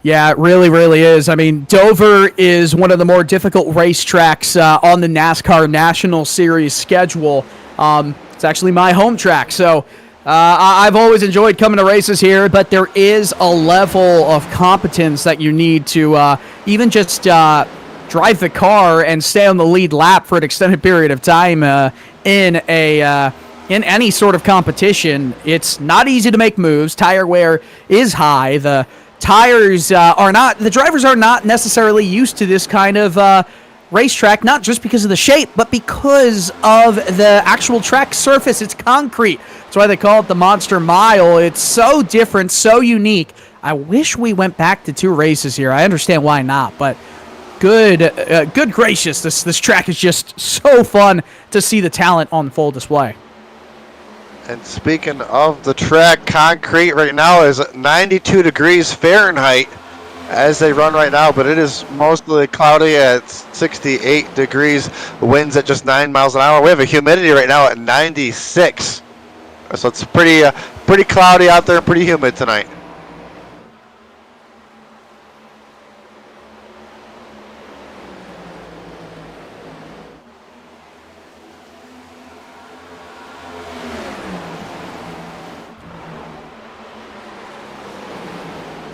Yeah, it really, really is. I mean, Dover is one of the more difficult racetracks on the NASCAR National Series schedule. It's actually my home track, so I've always enjoyed coming to races here, but there is a level of competence that you need to even just drive the car and stay on the lead lap for an extended period of time in any sort of competition. It's not easy to make moves. Tire wear is high. The drivers are not necessarily used to this kind of racetrack, not just because of the shape, but because of the actual track surface. It's concrete. That's why they call it the Monster Mile. It's so different, so unique. I wish we went back to 2 races here. I understand why not, but good gracious, this track is just so fun to see the talent on full display. And speaking of the track, concrete right now is 92 degrees Fahrenheit as they run right now, but it is mostly cloudy at 68 degrees, winds at just 9 miles an hour. We have a humidity right now at 96, so it's pretty cloudy out there, pretty humid tonight.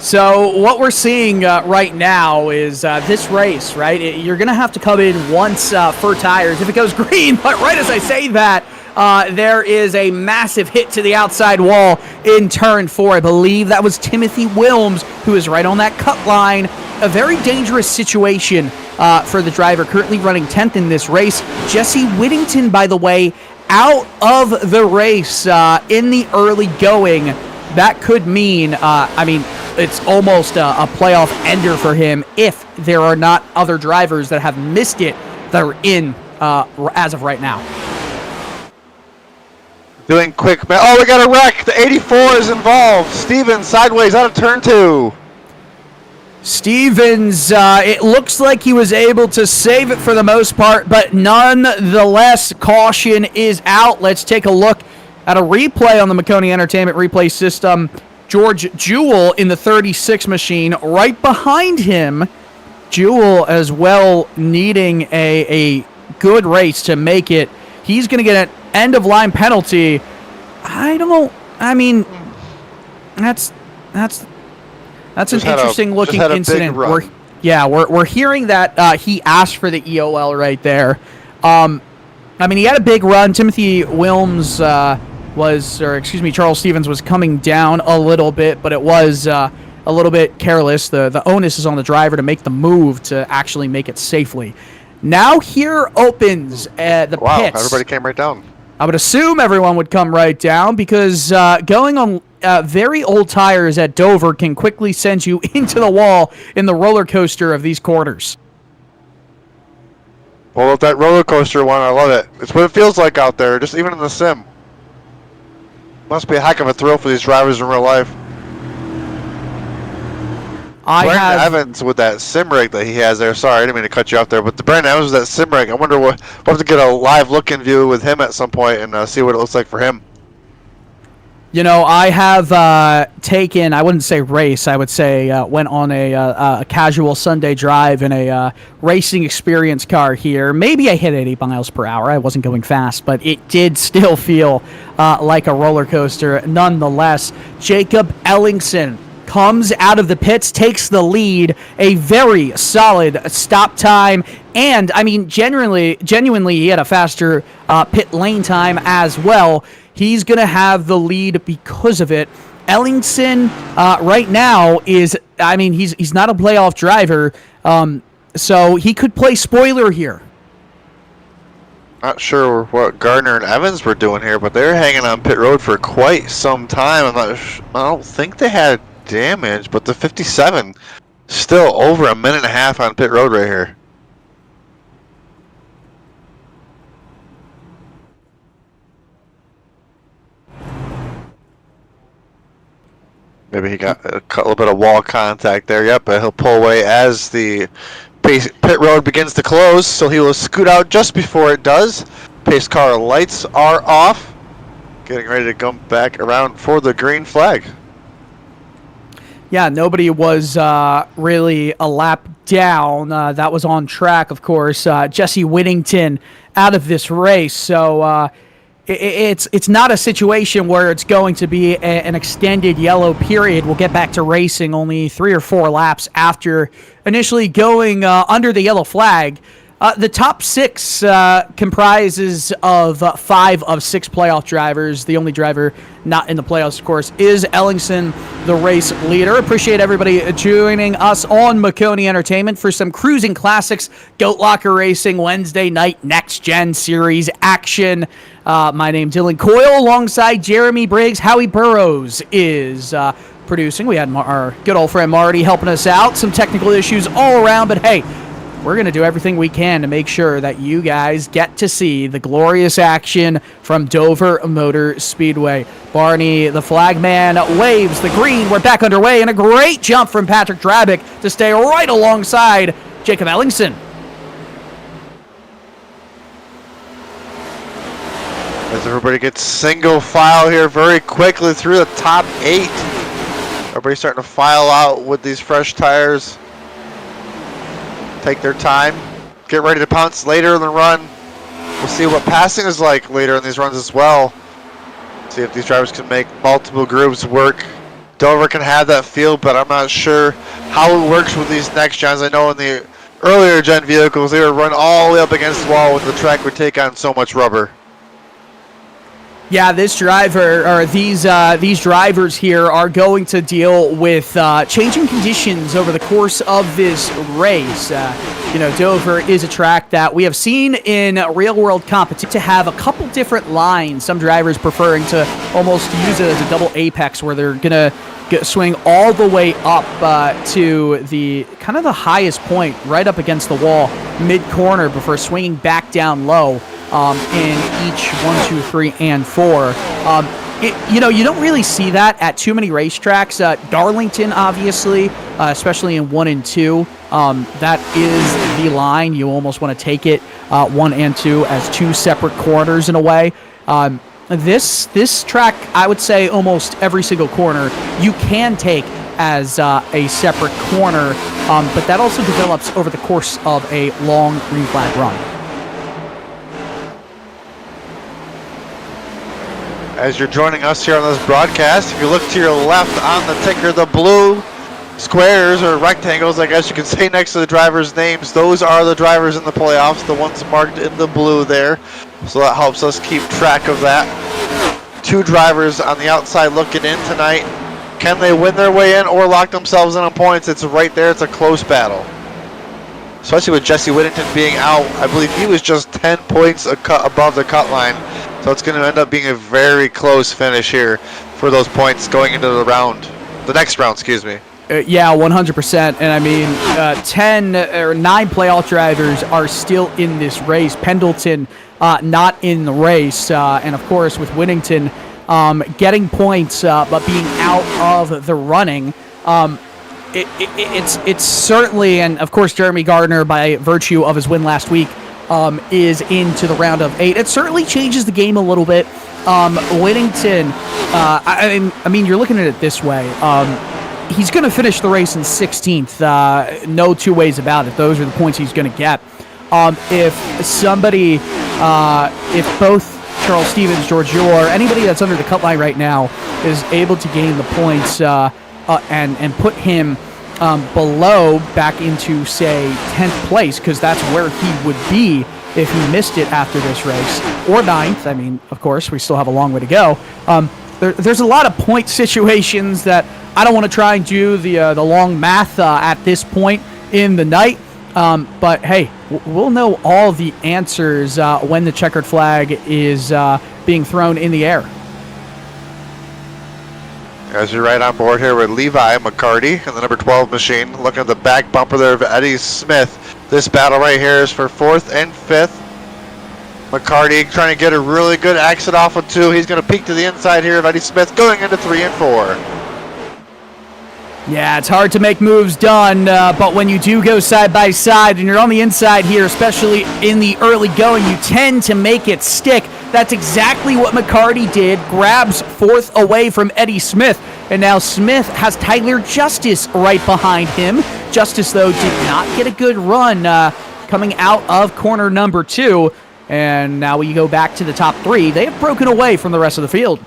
So what we're seeing right now is this race, right? You're going to have to come in once for tires if it goes green. But right as I say that, there is a massive hit to the outside wall in turn 4. I believe that was Timothy Wilms, who is right on that cut line. A very dangerous situation for the driver currently running 10th in this race. Jesse Whittington, by the way, out of the race in the early going. That could mean, it's almost a playoff ender for him if there are not other drivers that have missed it that are in as of right now. Doing quick. Oh, we got a wreck. The 84 is involved. Stevens sideways out of turn 2. Stevens, it looks like he was able to save it for the most part, but nonetheless, caution is out. Let's take a look at a replay on the Maconi Entertainment replay system. George Jewell in the 36 machine. Right behind him, Jewell as well needing a good race to make it. He's going to get an end-of-line penalty. That's an interesting-looking incident. We're hearing that he asked for the EOL right there. He had a big run. Timothy Wilms Charles Stevens was coming down a little bit, but it was a little bit careless. The onus is on the driver to make the move to actually make it safely. Now here opens the pits. Wow, everybody came right down. I would assume everyone would come right down because going on very old tires at Dover can quickly send you into the wall in the roller coaster of these corners. Well, with that roller coaster one, I love it. It's what it feels like out there, just even in the sim. Must be a heck of a thrill for these drivers in real life. Brandon Evans with that sim rig that he has there. Sorry, I didn't mean to cut you off there, but the Brandon Evans with that sim rig. I wonder we'll have to get a live look-in view with him at some point and see what it looks like for him. You know, I have taken, I wouldn't say race, I would say went on a casual Sunday drive in a racing experience car here. Maybe I hit 80 miles per hour. I wasn't going fast, but it did still feel like a roller coaster nonetheless. Jacob Ellingson comes out of the pits, takes the lead, a very solid stop time, and, genuinely, he had a faster pit lane time as well. He's going to have the lead because of it. Ellingson right now is, he's not a playoff driver, so he could play spoiler here. Not sure what Gardner and Evans were doing here, but they're hanging on pit road for quite some time. I don't think they had damage, but the 57 still over a minute and a half on pit road right here. Maybe he got a little bit of wall contact there. Yep, but he'll pull away as the pit road begins to close, so he will scoot out just before it does. Pace car lights are off. Getting ready to come back around for the green flag. Yeah, nobody was really a lap down. That was on track, of course. Jesse Whittington out of this race. So it's not a situation where it's going to be an extended yellow period. We'll get back to racing only 3 or 4 laps after initially going under the yellow flag. The top 6 comprises of 5 of 6 playoff drivers. The only driver not in the playoffs, of course, is Ellingson, the race leader. Appreciate everybody joining us on Maconi Entertainment for some Cruisin Classics, GoatLocker Racing Wednesday night Next Gen Series action. My name's Dylan Coyle alongside Jeremy Briggs. Howie Burrows is producing. We had our good old friend Marty helping us out. Some technical issues all around, but hey, we're going to do everything we can to make sure that you guys get to see the glorious action from Dover Motor Speedway. Barney, the flagman, waves the green. We're back underway, and a great jump from Patrick Drabick to stay right alongside Jacob Ellingson. As everybody gets single file here very quickly through the top 8. Everybody's starting to file out with these fresh tires. Take their time, get ready to pounce later in the run. We'll see what passing is like later in these runs as well. See if these drivers can make multiple groups work. Dover can have that field, but I'm not sure how it works with these next gens. I know in the earlier gen vehicles, they would run all the way up against the wall when the track would take on so much rubber. Yeah, this driver, or these drivers here are going to deal with changing conditions over the course of this race. Dover is a track that we have seen in real-world competition to have a couple different lines. Some drivers preferring to almost use it as a double apex, where they're going to swing all the way up to the kind of the highest point, right up against the wall, mid-corner, before swinging back down low. In each 1, 2, 3, and 4. You don't really see that at too many racetracks. Darlington, obviously, especially in 1 and 2, that is the line. You almost want to take it 1 and 2 as 2 separate corners in a way. This track, I would say almost every single corner you can take as a separate corner, but that also develops over the course of a long green flag run. As you're joining us here on this broadcast, if you look to your left on the ticker, the blue squares or rectangles, I guess you could say, next to the drivers' names, those are the drivers in the playoffs, the ones marked in the blue there. So that helps us keep track of that. 2 drivers on the outside looking in tonight. Can they win their way in or lock themselves in on points? It's right there. It's a close battle. Especially with Jesse Whittington being out. I believe he was just 10 points above the cut line. So it's going to end up being a very close finish here for those points going into the next round, excuse me. Yeah, 100%. And I mean, 10 or 9 playoff drivers are still in this race. Pendleton not in the race. And of course, with Whittington getting points but being out of the running, it's certainly, and of course, Jeremy Gardner, by virtue of his win last week, is into the round of 8. It certainly changes the game a little bit. Whittington, I mean, you're looking at it this way. He's going to finish the race in 16th. No two ways about it. Those are the points he's going to get. If both Charles Stevens, George Yore, anybody that's under the cut line right now is able to gain the points and put him below back into, say, 10th place, because that's where he would be if he missed it after this race, or 9th. I mean, of course, we still have a long way to go. There's a lot of point situations that I don't want to try and do the long math at this point in the night. But hey, we'll know all the answers when the checkered flag is being thrown in the air. As you're right on board here with Levi McCarty and the number 12 machine. Looking at the back bumper there of Eddie Smith. This battle right here is for 4th and 5th. McCarty trying to get a really good exit off of 2. He's going to peek to the inside here of Eddie Smith, going into 3 and 4. Yeah, it's hard to make moves done, but when you do go side by side and you're on the inside here, especially in the early going, you tend to make it stick. That's exactly what McCarty did. Grabs 4th away from Eddie Smith. And now Smith has Tyler Justice right behind him. Justice, though, did not get a good run coming out of corner number 2. And now we go back to the top 3. They have broken away from the rest of the field.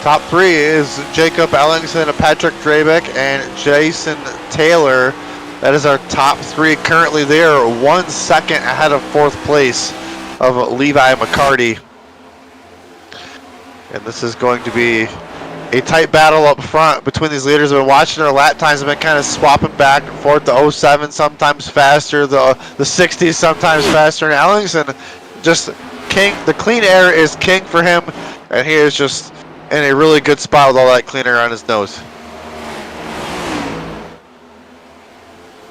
Top 3 is Jacob Ellingson, Patrick Drabeck, and Jason Taylor. That is our top 3 currently there. 1 second ahead of 4th place of Levi McCarty. And this is going to be a tight battle up front between these leaders. I've been watching their lap times. Have been kind of swapping back and forth. The 07 sometimes faster, the 60s sometimes faster. And Ellingson just king. The clean air is king for him, and he is just in a really good spot with all that clean air on his nose.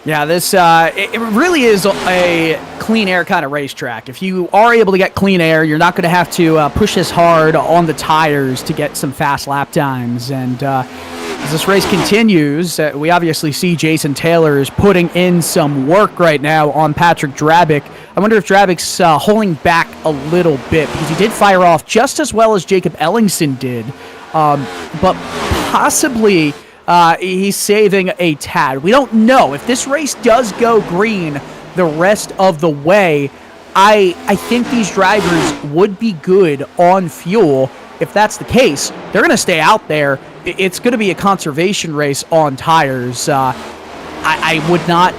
Yeah, this it really is a clean air kind of racetrack. If you are able to get clean air, you're not going to have to push as hard on the tires to get some fast lap times. And as this race continues, we obviously see Jason Taylor is putting in some work right now on Patrick Drabeck. I wonder if Drabeck's holding back a little bit, because he did fire off just as well as Jacob Ellingson did. But possibly he's saving a tad. We don't know. If this race does go green the rest of the way, I think these drivers would be good on fuel. If that's the case, they're going to stay out there. It's going to be a conservation race on tires. I would not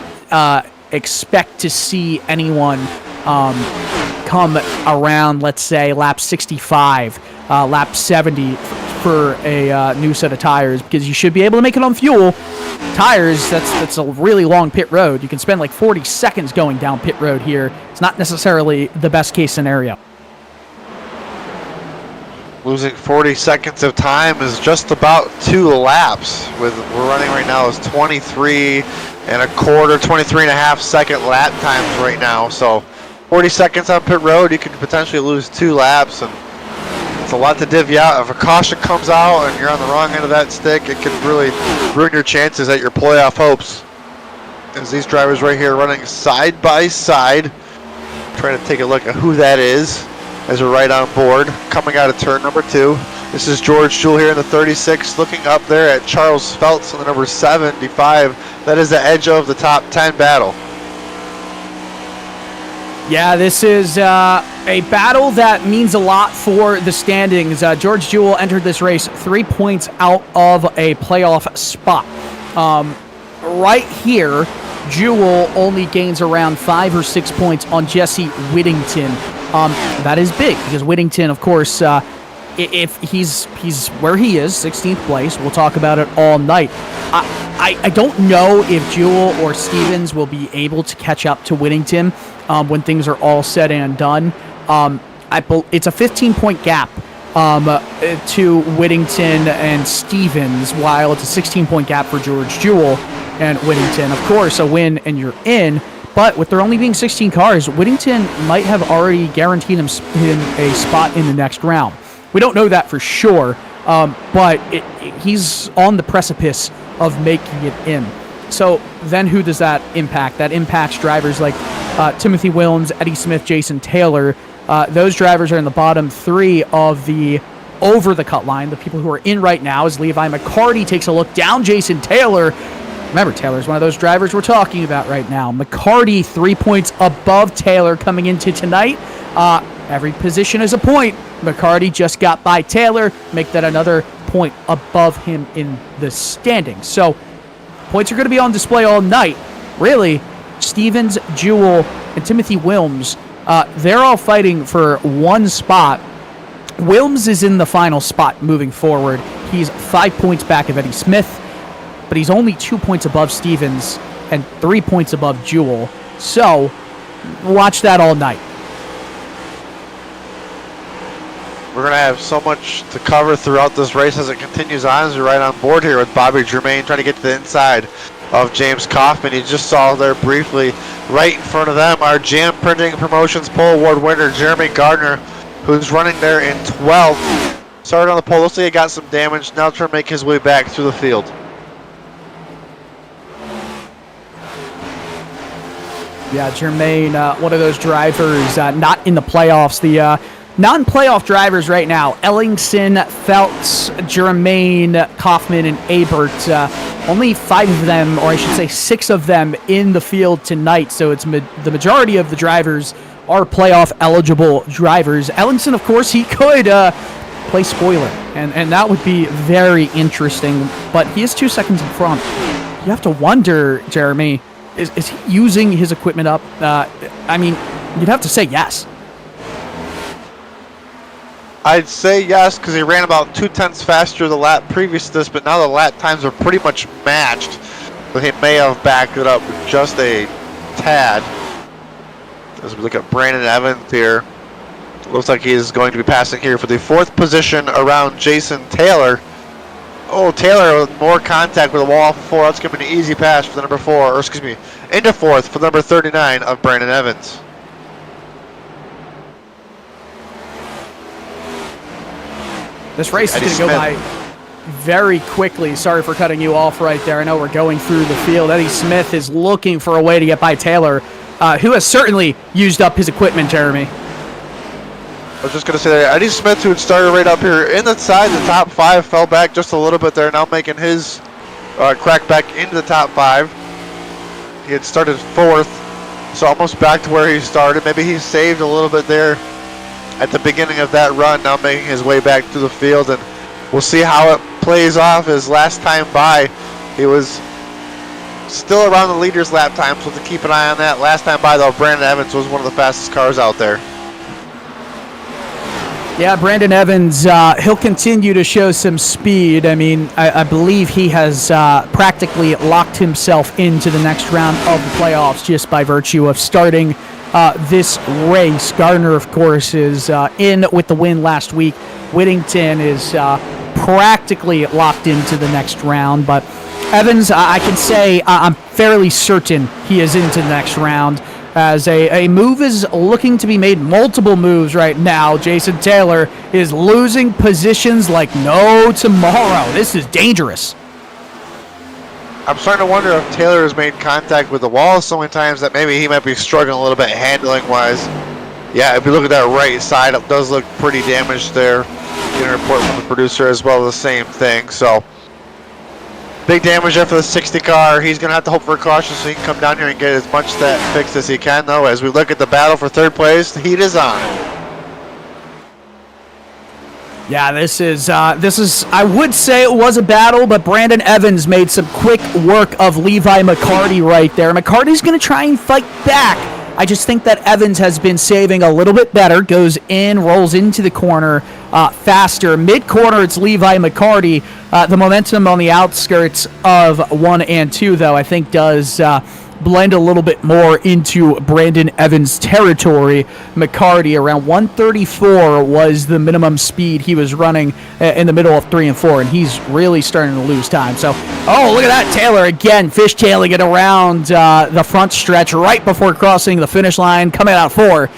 expect to see anyone come around, let's say, lap 65, lap 70 for a new set of tires, because you should be able to make it on fuel. Tires, that's a really long pit road. You can spend like 40 seconds going down pit road here. It's not necessarily the best case scenario. Losing 40 seconds of time is just about 2 laps. We're running right now is 23 and a quarter, 23 and a half second lap times right now. So 40 seconds on pit road, you could potentially lose 2 laps, and it's a lot to divvy out. If a caution comes out and you're on the wrong end of that stick, it can really ruin your chances at your playoff hopes. As these drivers right here running side by side, trying to take a look at who that is as we're right on board, coming out of turn number 2. This is George Jewell here in the 36, looking up there at Charles Feltz in the number 75. That is the edge of the top 10 battle. Yeah, this is a battle that means a lot for the standings. George Jewell entered this race 3 points out of a playoff spot. Right here, Jewell only gains around 5 or 6 points on Jesse Whittington. That is big, because Whittington, of course, if he's where he is, 16th place, we'll talk about it all night. I don't know if Jewell or Stevens will be able to catch up to Whittington when things are all said and done. It's a 15-point gap to Whittington and Stevens, while it's a 16-point gap for George Jewell and Whittington. Of course, a win and you're in. But with there only being 16 cars, Whittington might have already guaranteed him a spot in the next round. We don't know that for sure, but he's on the precipice of making it in. So then who does that impact? That impacts drivers like Timothy Wilms, Eddie Smith, Jason Taylor. Those drivers are in the bottom 3 of the over the cut line. The people who are in right now is Levi McCarty takes a look down Jason Taylor. Remember, Taylor's one of those drivers we're talking about right now. McCarty 3 points above Taylor coming into tonight. Every position is a point. McCarty just got by Taylor. Make that another point above him in the standings. So points are going to be on display all night. Really, Stevens, Jewell, and Timothy Wilms, they're all fighting for one spot. Wilms is in the final spot moving forward. He's 5 points back of Eddie Smith, but he's only 2 points above Stevens and 3 points above Jewell. So watch that all night. We're going to have so much to cover throughout this race as it continues on, as we're right on board here with Bobby Germain trying to get to the inside of James Kaufman. You just saw there briefly right in front of them our Jam Printing Promotions Pole Award winner Jeremy Gardner, who's running there in 12th. Started on the pole. Looks like he got some damage. Now trying to make his way back through the field. Yeah, Jermaine, one of those drivers not in the playoffs. The Non-playoff drivers right now: Ellingson, Feltz, Germain, Kaufman, and Abert. Only 5 of them, or I should say 6 of them, in the field tonight. So it's the majority of the drivers are playoff-eligible drivers. Ellingson, of course, he could play spoiler, and that would be very interesting. But he is 2 seconds in front. You have to wonder, Jeremy, is he using his equipment up? I mean, you'd have to say yes. I'd say yes, because he ran about 2/10 faster the lap previous to this, but now the lap times are pretty much matched. But he may have backed it up just a tad. As we look at Brandon Evans here, it looks like he is going to be passing here for the 4th position around Jason Taylor. Oh, Taylor with more contact with the wall off of 4. That's going to be an easy pass for the number 4, or excuse me, into 4th for the number 39 of Brandon Evans. This race is going to go by very quickly. Sorry for cutting you off right there. I know we're going through the field. Eddie Smith is looking for a way to get by Taylor, who has certainly used up his equipment, Jeremy. I was just going to say that Eddie Smith, who had started right up here in the top 5, fell back just a little bit there, now making his crack back into the top 5. He had started 4th, so almost back to where he started. Maybe he saved a little bit there at the beginning of that run, now making his way back to the field, and we'll see how it plays off. His last time by, he was still around the leader's lap time, so to keep an eye on that. Last time by, though, Brandon Evans was one of the fastest cars out there. Yeah, Brandon Evans, he'll continue to show some speed. I mean, I believe he has practically locked himself into the next round of the playoffs just by virtue of starting this race. Gardner, of course, is in with the win last week. Whittington is practically locked into the next round. But Evans, I can say I'm fairly certain he is into the next round, as a move is looking to be made. Multiple moves right now. Jason Taylor is losing positions like no tomorrow. This is dangerous. I'm starting to wonder if Taylor has made contact with the wall so many times that maybe he might be struggling a little bit handling-wise. Yeah, if you look at that right side, it does look pretty damaged there. Getting a report from the producer as well, the same thing. So, big damage there for the 60 car. He's going to have to hope for a caution so he can come down here and get as much of that fixed as he can, though. As we look at the battle for 3rd place, the heat is on. Yeah, this is, I would say it was a battle, but Brandon Evans made some quick work of Levi McCarty right there. McCarty's going to try and fight back. I just think that Evans has been saving a little bit better, goes in, rolls into the corner faster. Mid-corner, it's Levi McCarty. The momentum on the outskirts of 1 and 2, though, I think does blend a little bit more into Brandon Evans' territory. McCarty, around 134 was the minimum speed he was running in the middle of 3 and 4, and he's really starting to lose time. So, oh, look at that. Taylor again fishtailing it around the front stretch right before crossing the finish line, coming out 4.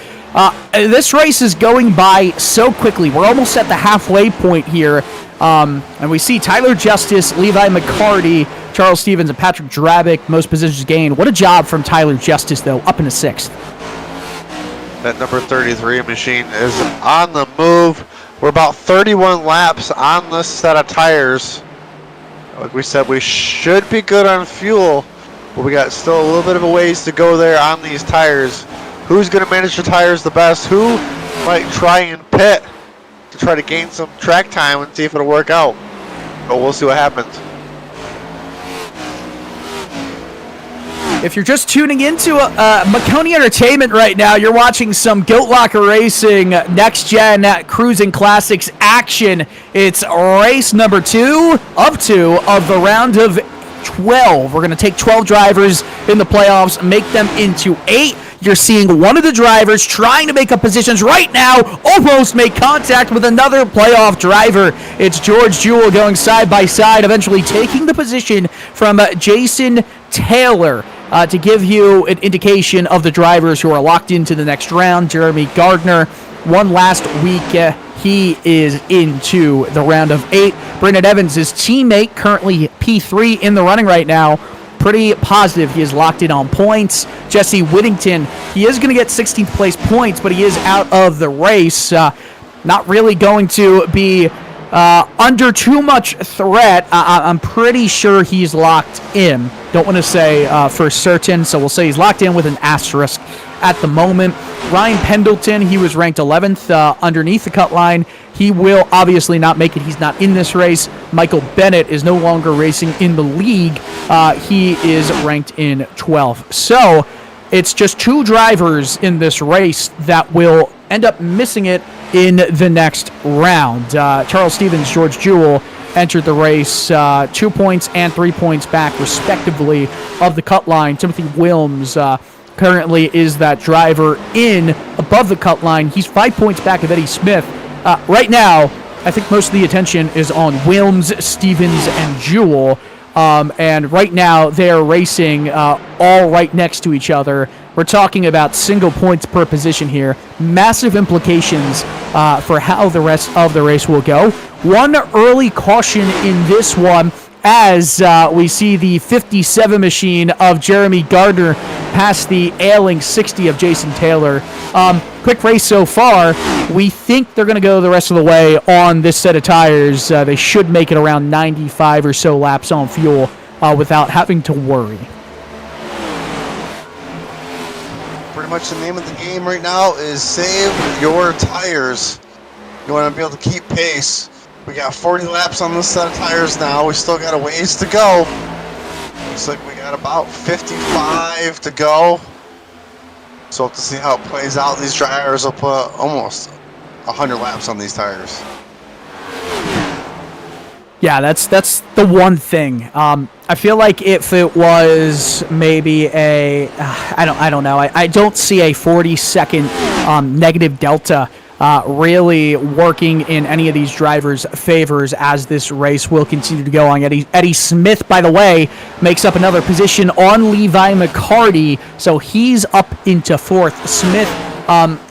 This race is going by so quickly. We're almost at the halfway point here. And we see Tyler Justice, Levi McCarty, Charles Stevens, and Patrick Drabick, most positions gained. What a job from Tyler Justice, though, up into 6th. That number 33 machine is on the move. We're about 31 laps on this set of tires. Like we said, we should be good on fuel, but we got still a little bit of a ways to go there on these tires. Who's going to manage the tires the best? Who might try and pit to try to gain some track time and see if it'll work out? But we'll see what happens. If you're just tuning into Maconi Entertainment right now, you're watching some GoatLocker Racing Next Gen Cruisin Classics action. It's race number 2 of 2 of the round of 12. We're going to take 12 drivers in the playoffs, make them into 8. You're seeing one of the drivers trying to make up positions right now, almost make contact with another playoff driver. It's George Jewell going side by side, eventually taking the position from Jason Taylor. To give you an indication of the drivers who are locked into the next round, Jeremy Gardner won last week. He is into the round of 8. Brandon Evans, his teammate, currently P3 in the running right now. Pretty positive he is locked in on points. Jesse Whittington, he is going to get 16th place points, but he is out of the race. not really going to be under too much threat. I'm pretty sure he's locked in. Don't want to say for certain, so we'll say he's locked in with an asterisk at the moment. Ryan Pendleton, he was ranked 11th underneath the cut line. He will obviously not make it. He's not in this race. Michael Bennett is no longer racing in the league. He is ranked in 12th. So it's just 2 drivers in this race that will end up missing it in the next round. Charles Stevens, George Jewell entered the race 2 points and 3 points back, respectively, of the cut line. Timothy Wilms currently is that driver in above the cut line. He's 5 points back of Eddie Smith. Right now, I think most of the attention is on Wilms, Stevens, and Jewell. And right now, they're racing all right next to each other. We're talking about single points per position here. Massive implications for how the rest of the race will go. One early caution in this one as we see the 57 machine of Jeremy Gardner pass the ailing 60 of Jason Taylor. Quick race so far. We think they're going to go the rest of the way on this set of tires. They should make it around 95 or so laps on fuel without having to worry. Pretty much the name of the game right now is save your tires. You want to be able to keep pace. We got 40 laps on this set of tires now. We still got a ways to go. Looks like we got about 55 to go. So we'll have to see how it plays out. These drivers will put almost 100 laps on these tires. Yeah, that's the one thing. I feel like if it was maybe a, I don't know. I don't see a 40-second negative delta really working in any of these drivers' favors as this race will continue to go on. Eddie Smith, by the way, makes up another position on Levi McCarty, so he's up into 4th. Smith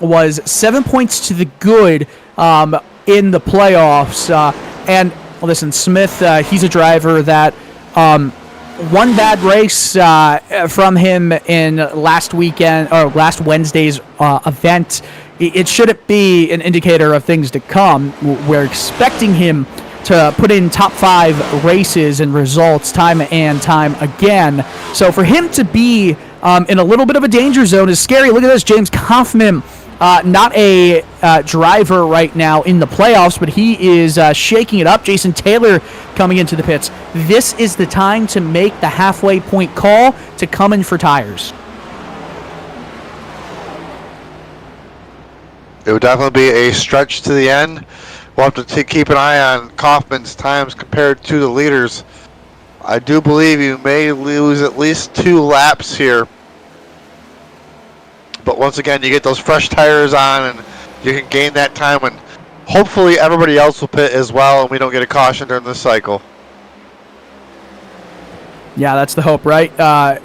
was 7 points to the good in the playoffs, and listen, Smith, he's a driver that one bad race from him in last Wednesday's event. It shouldn't be an indicator of things to come. We're expecting him to put in top 5 races and results time and time again. So for him to be in a little bit of a danger zone is scary. Look at this, James Kaufman. Not a driver right now in the playoffs, but he is shaking it up. Jason Taylor coming into the pits. This is the time to make the halfway point call to come in for tires. It would definitely be a stretch to the end. We'll have to keep an eye on Kaufman's times compared to the leaders. I do believe you may lose at least 2 laps here. But once again, you get those fresh tires on and you can gain that time, and hopefully everybody else will pit as well and we don't get a caution during this cycle. Yeah, that's the hope, right?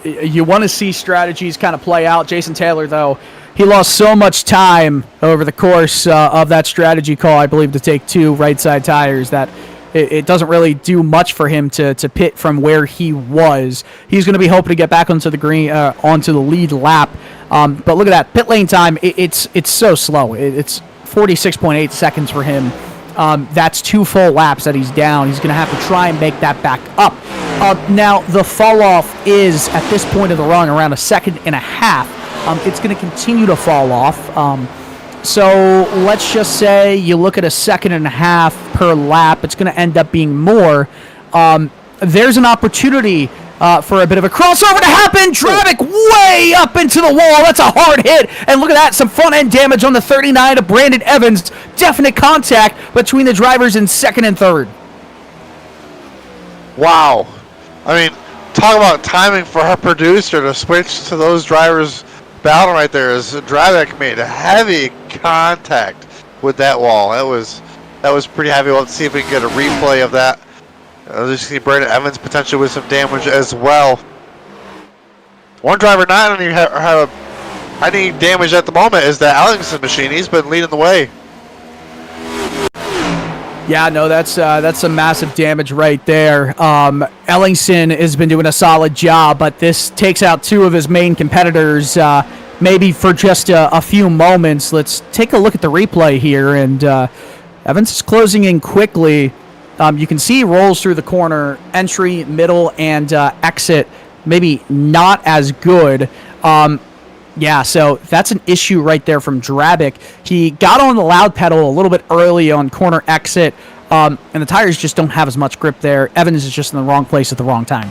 You want to see strategies kind of play out. Jason Taylor, though, he lost so much time over the course of that strategy call, I believe, to take 2 right side tires that it doesn't really do much for him to pit from where he was. He's going to be hoping to get back onto the green, onto the lead lap. But look at that pit lane time. It's so slow. It's 46.8 seconds for him. That's 2 full laps that he's down. He's going to have to try and make that back up. Now the fall off is at this point of the run around 1.5 seconds. It's going to continue to fall off. So let's just say you look at 1.5 seconds per lap. It's going to end up being more. There's an opportunity for a bit of a crossover to happen. Traffic way up into the wall. That's a hard hit. And look at that. Some front end damage on the 39 of Brandon Evans. Definite contact between the drivers in 2nd and 3rd. Wow. I mean, talk about timing for our producer to switch to those drivers battling right there. As Dravik made a heavy contact with that wall. That was pretty heavy. We'll see if we can get a replay of that. Just see Brandon Evans potentially with some damage as well. One driver not have any damage at the moment is the Ellingson machine. He's been leading the way. Yeah, no, that's some massive damage right there. Ellingson has been doing a solid job, but this takes out 2 of his main competitors. maybe for just a few moments. Let's take a look at the replay here, and Evans is closing in quickly. You can see he rolls through the corner, entry, middle, and exit. Maybe not as good. Yeah, so that's an issue right there from Drabic. He got on the loud pedal a little bit early on corner exit, and the tires just don't have as much grip there. Evans is just in the wrong place at the wrong time.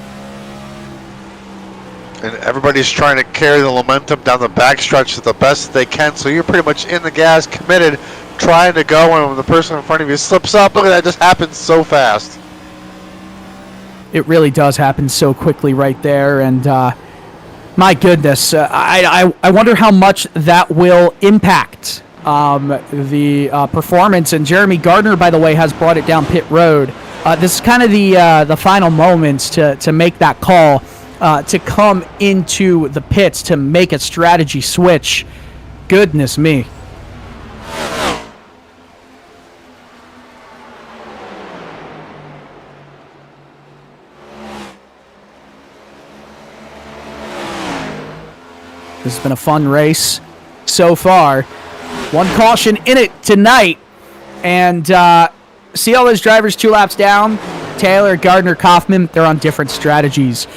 And everybody's trying to carry the momentum down the backstretch the best they can, so you're pretty much in the gas, committed, trying to go, and when the person in front of you slips up, look at that, just happens so fast. It really does happen so quickly right there, and my goodness, I wonder how much that will impact the performance. And Jeremy Gardner, by the way, has brought it down pit road. This is kind of the final moments to make that call, to come into the pits to make a strategy switch. Goodness me. This has been a fun race so far. One caution in it tonight. And see all those drivers 2 laps down? Taylor, Gardner, Kaufman, they're on different strategies.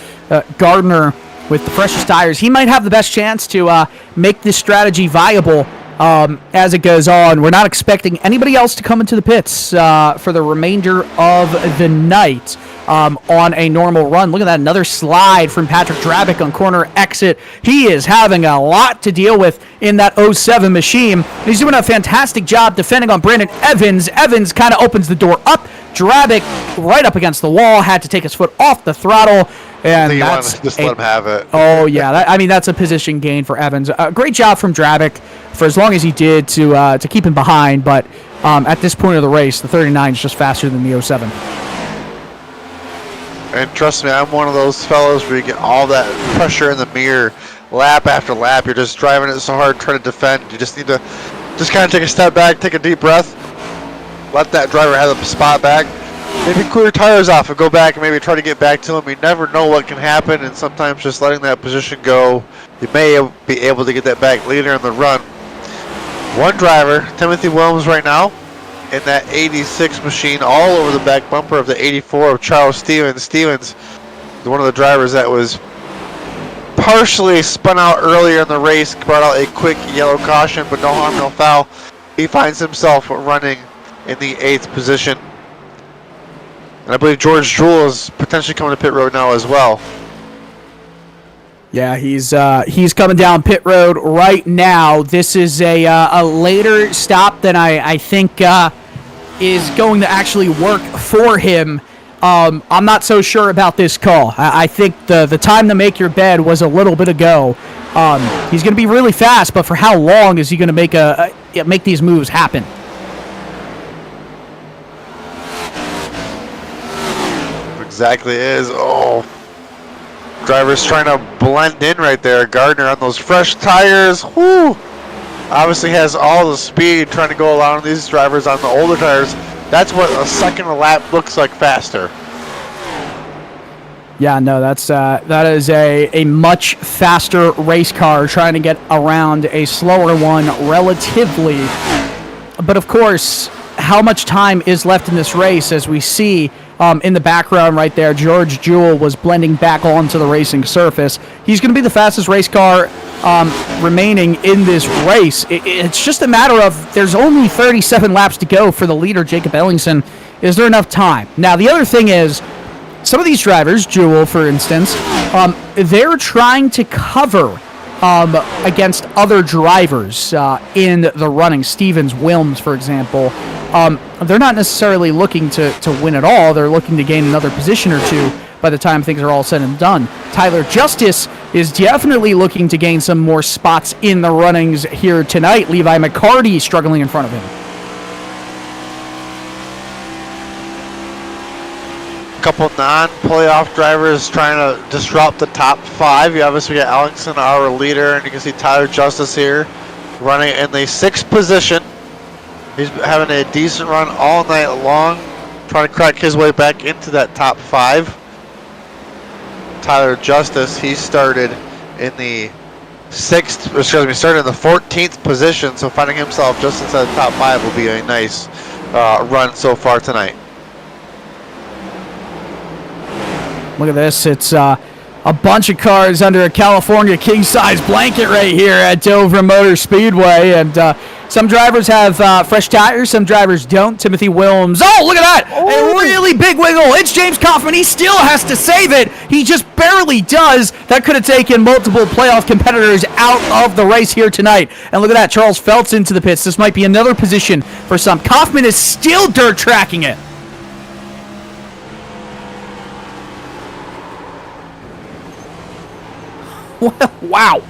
Gardner, with the freshest tires, he might have the best chance to make this strategy viable as it goes on. We're not expecting anybody else to come into the pits for the remainder of the night on a normal run. Look at that, another slide from Patrick Drabic on corner exit. He is having a lot to deal with in that 07 machine. He's doing a fantastic job defending on Brandon Evans. Evans kind of opens the door up. Drabic right up against the wall, had to take his foot off the throttle. And that's just let him have it. Oh, yeah. That's a position gain for Evans. Great job from Drabic for as long as he did to keep him behind. But at this point of the race, the 39 is just faster than the 07. And trust me, I'm one of those fellows where you get all that pressure in the mirror lap after lap. You're just driving it so hard, trying to defend. You just need to just kind of take a step back, take a deep breath, let that driver have the spot back. Maybe cool your tires off and go back and maybe try to get back to him. You never know what can happen, and sometimes just letting that position go, you may be able to get that back later in the run. One driver, Timothy Wilms right now, in that 86 machine, all over the back bumper of the 84 of Charles Stevens. Stevens is one of the drivers that was partially spun out earlier in the race, brought out a quick yellow caution, but no harm, no foul. He finds himself running in the 8th position. And I believe George Jewell is potentially coming to pit road now as well. Yeah, he's coming down pit road right now. This is a later stop than I think is going to actually work for him. I'm not so sure about this call. I think the time to make your bed was a little bit ago. He's going to be really fast, but for how long is he going to make these moves happen? Exactly is. Oh, driver's trying to blend in right there. Gardner on those fresh tires. Whoo! Obviously has all the speed trying to go around these drivers on the older tires. That's what a second a lap looks like faster. Yeah, no, that is a much faster race car trying to get around a slower one relatively. But of course, how much time is left in this race? As we see in the background right there, George Jewell was blending back onto the racing surface. He's going to be the fastest race car remaining in this race. It's just a matter of there's only 37 laps to go for the leader, Jacob Ellingson. Is there enough time? Now, the other thing is, some of these drivers, Jewell, for instance, they're trying to cover against other drivers in the running. Stevens, Wilms, for example. They're not necessarily looking to win at all. They're looking to gain another position or two by the time things are all said and done. Tyler Justice is definitely looking to gain some more spots in the runnings here tonight. Levi McCarty struggling in front of him. A couple non-playoff drivers trying to disrupt the top 5. You obviously got Ellingson, our leader, and you can see Tyler Justice here running in the 6th position. He's having a decent run all night long, trying to crack his way back into that top 5. Tyler Justice, he started in the started in the 14th position, so finding himself just inside the top 5 will be a nice run so far tonight. Look at this. It's a bunch of cars under a California king-size blanket right here at Dover Motor Speedway. And some drivers have fresh tires, some drivers don't. Timothy Wilms. Oh, look at that. A really big wiggle. It's James Kaufman. He still has to save it. He just barely does. That could have taken multiple playoff competitors out of the race here tonight. And look at that. Charles Phelps into the pits. This might be another position for some. Kaufman is still dirt tracking it. Wow.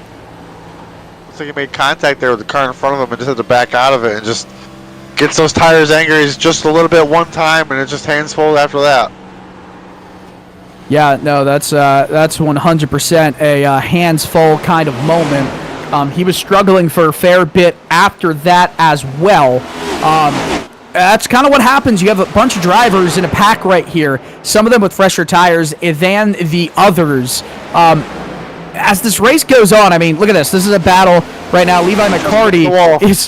Looks like he made contact there with the car in front of him and just had to back out of it and just gets those tires angry just a little bit one time and it just hands full after that. Yeah, no, that's 100% a hands full kind of moment. He was struggling for a fair bit after that as well. That's kind of what happens. You have a bunch of drivers in a pack right here, some of them with fresher tires than the others. As this race goes on, I mean, look at this. This is a battle right now. Levi McCarty is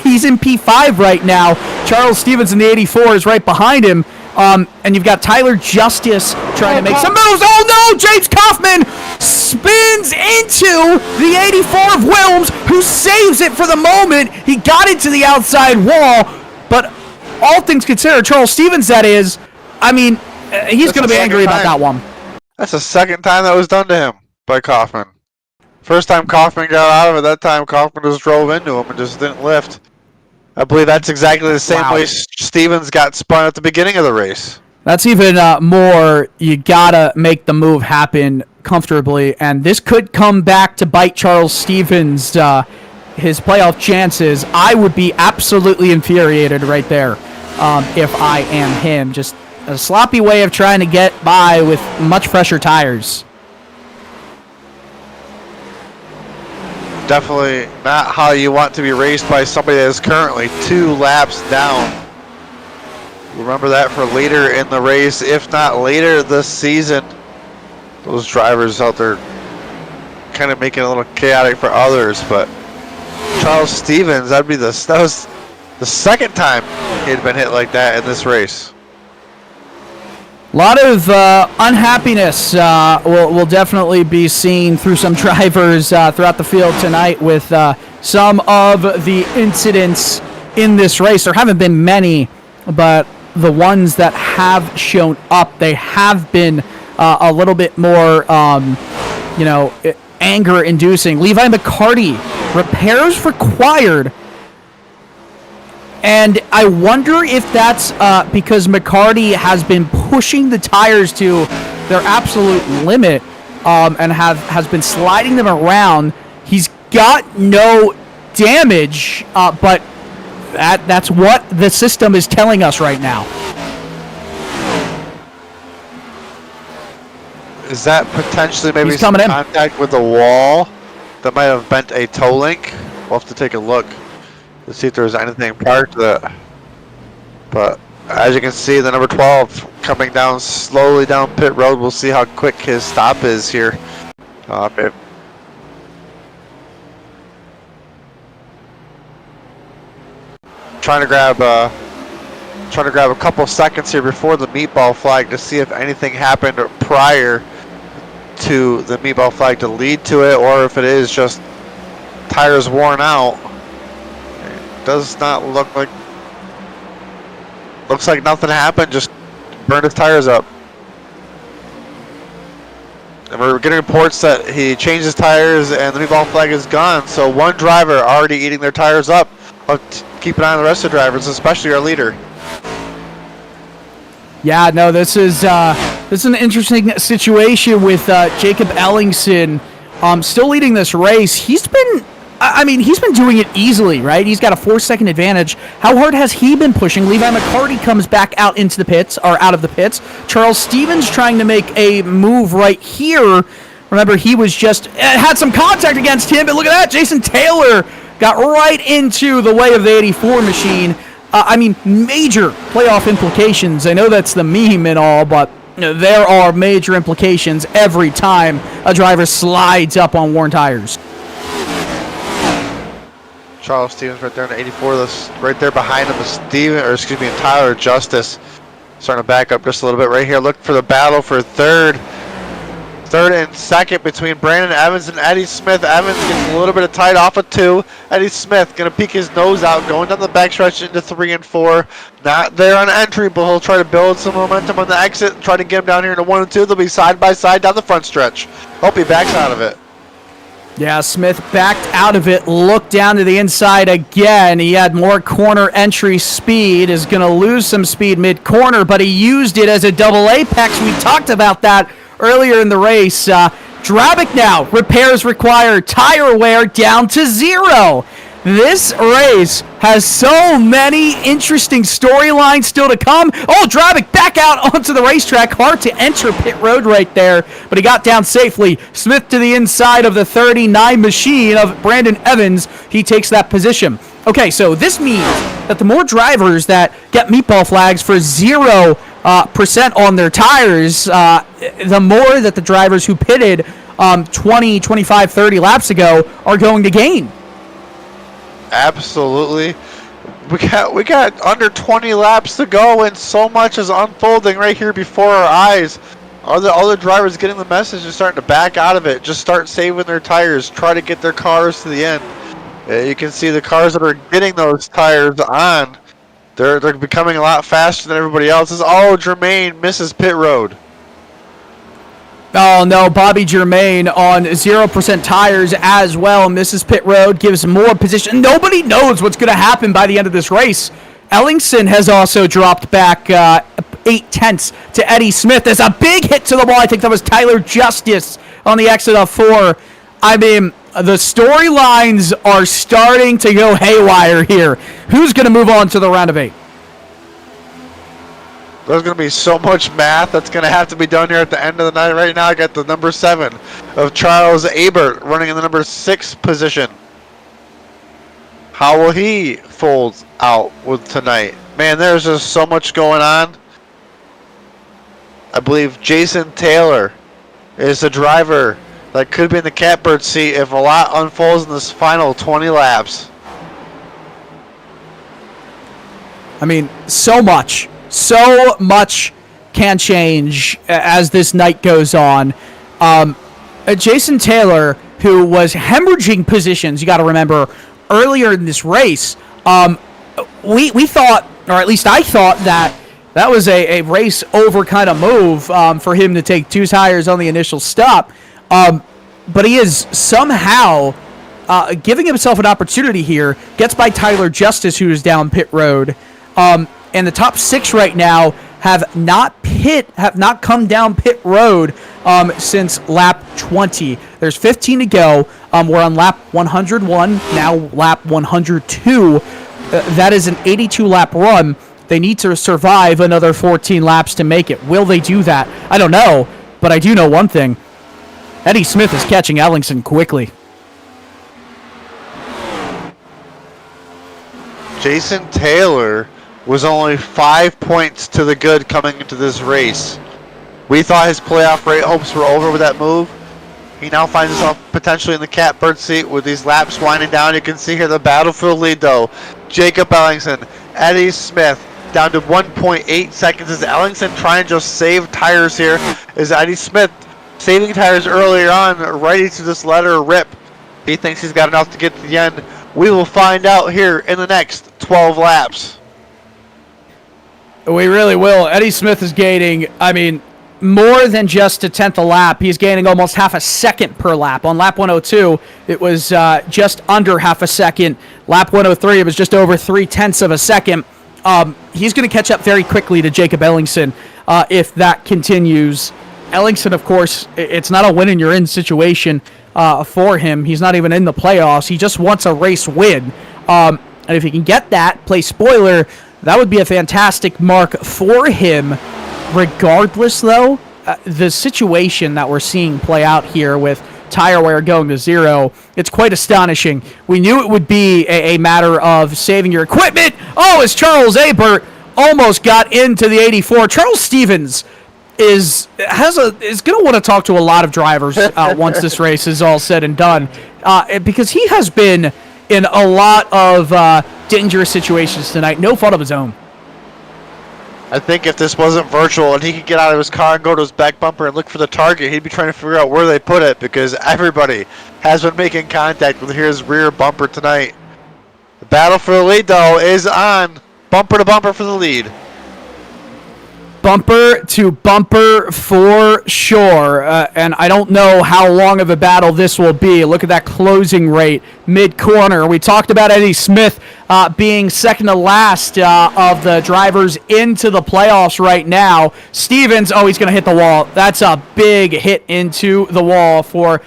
he's in P5 right now. Charles Stevens in the 84 is right behind him. And you've got Tyler Justice trying to make some moves. Oh no! James Kaufman spins into the 84 of Wilms, who saves it for the moment. He got into the outside wall, but all things considered, Charles Stevens, that is, I mean, he's going to be angry about that one. That's the second time that was done to him by Kaufman. First time Kaufman got out of it, that time Kaufman just drove into him and just didn't lift. I believe that's exactly the same way Stevens got spun at the beginning of the race. That's even more, you gotta make the move happen comfortably, and this could come back to bite Charles Stevens, his playoff chances. I would be absolutely infuriated right there if I am him. Just a sloppy way of trying to get by with much fresher tires. Definitely not how you want to be raced by somebody that is currently 2 laps down. Remember that for later in the race, if not later this season. Those drivers out there kind of making it a little chaotic for others, but Charles Stevens, that was the second time he had been hit like that in this race. A lot of unhappiness will definitely be seen through some drivers throughout the field tonight with some of the incidents in this race. There haven't been many, but the ones that have shown up, they have been a little bit more, anger-inducing. Levi McCarty, repairs required. And I wonder if that's because McCarty has been pushing the tires to their absolute limit and has been sliding them around. He's got no damage, but that's what the system is telling us right now. Is that potentially maybe He's some coming in. contact with the wall that might have bent a toe link? We'll have to take a look. Let's see if there's anything prior to that. But as you can see, the number 12 coming down slowly down pit road. We'll see how quick his stop is here. Trying to grab a couple seconds here before the meatball flag to see if anything happened prior to the meatball flag to lead to it, or if it is just tires worn out. Does not look like, looks like nothing happened, just burned his tires up. And we're getting reports that he changed his tires and the meatball flag is gone, so one driver already eating their tires up. Keep an eye on the rest of the drivers, especially our leader. Yeah, no, this is an interesting situation with Jacob Ellingson still leading this race. He's been doing it easily, right? He's got a 4-second advantage. How hard has he been pushing? Levi McCarty comes back out into the pits, or out of the pits. Charles Stevens trying to make a move right here. Remember, he was just had some contact against him, but look at that. Jason Taylor got right into the way of the 84 machine. Major playoff implications. I know that's the meme and all, but there are major implications every time a driver slides up on worn tires. Charles Stevens right there in the 84. Right there behind him is Tyler Justice. Starting to back up just a little bit right here. Look for the battle for third and second between Brandon Evans and Eddie Smith. Evans gets a little bit of tight off of 2. Eddie Smith going to peek his nose out, going down the backstretch into 3 and 4. Not there on entry, but he'll try to build some momentum on the exit and try to get him down here into 1 and 2. They'll be side by side down the front stretch. Hope he backs out of it. Yeah, Smith backed out of it, looked down to the inside again. He had more corner entry speed, is going to lose some speed mid-corner, but he used it as a double apex. We talked about that earlier in the race. Drabic now, repairs required, tire wear down to 0. This race has so many interesting storylines still to come. Oh, Drabic back out onto the racetrack. Hard to enter pit road right there, but he got down safely. Smith to the inside of the 39 machine of Brandon Evans. He takes that position. Okay, so this means that the more drivers that get meatball flags for 0% on their tires, the more that the drivers who pitted 20, 25, 30 laps ago are going to gain. Absolutely. We got under 20 laps to go, and so much is unfolding right here before our eyes. Are the other drivers getting the message and starting to back out of it? Just start saving their tires. Try to get their cars to the end. You can see the cars that are getting those tires on. They're becoming a lot faster than everybody else's. Oh, Jermaine misses pit road. Oh no, Bobby Germain on 0% tires as well. Misses pit road, gives more position. Nobody knows what's going to happen by the end of this race. Ellingson has also dropped back 0.8 to Eddie Smith. There's a big hit to the wall. I think that was Tyler Justice on the exit of 4. I mean, the storylines are starting to go haywire here. Who's going to move on to the round of 8? There's going to be so much math that's going to have to be done here at the end of the night. Right now, I got the number 7 of Charles Abert running in the number 6 position. How will he fold out with tonight? Man, there's just so much going on. I believe Jason Taylor is the driver that could be in the catbird seat if a lot unfolds in this final 20 laps. I mean, so much can change as this night goes on. Jason Taylor, who was hemorrhaging positions, you got to remember, earlier in this race, we thought, or at least I thought, that was a race over kind of move for him to take 2 tires on the initial stop. But he is somehow giving himself an opportunity here. Gets by Tyler Justice, who is down pit road. And the top 6 right now have not come down pit road since lap 20. There's 15 to go. We're on lap 101, now lap 102. That is an 82 lap run. They need to survive another 14 laps to make it. Will they do that? I don't know, but I do know one thing. Eddie Smith is catching Ellingson quickly. Jason Taylor was only 5 points to the good coming into this race. We thought his playoff rate hopes were over with that move. He now finds himself potentially in the catbird seat with these laps winding down. You can see here the battlefield lead though. Jacob Ellingson, Eddie Smith, down to 1.8 seconds. Is Ellingson trying to just save tires here? Is Eddie Smith saving tires earlier on, ready to just let her rip? He thinks he's got enough to get to the end. We will find out here in the next 12 laps. We really will. Eddie Smith is gaining, I mean, more than just a tenth a lap. He's gaining almost half a second per lap. On lap 102, it was just under half a second. Lap 103, it was just over 0.3 of a second. He's going to catch up very quickly to Jacob Ellingson if that continues. Ellingson, of course, it's not a win-and-you're-in situation for him. He's not even in the playoffs. He just wants a race win. And if he can get that, play spoiler, that would be a fantastic mark for him. Regardless, though, the situation that we're seeing play out here with tire wear going to 0, it's quite astonishing. We knew it would be a matter of saving your equipment. Oh, as Charles Abert almost got into the 84. Charles Stevens is going to want to talk to a lot of drivers once this race is all said and done, because he has been in a lot of dangerous situations tonight. No fault of his own. I think if this wasn't virtual and he could get out of his car and go to his back bumper and look for the target, he'd be trying to figure out where they put it because everybody has been making contact with his rear bumper tonight. The battle for the lead, though, is on. Bumper to bumper for the lead. Bumper to bumper for sure. And I don't know how long of a battle this will be. Look at that closing rate mid-corner. We talked about Eddie Smith being second to last of the drivers into the playoffs right now. Stevens, he's going to hit the wall. That's a big hit into the wall for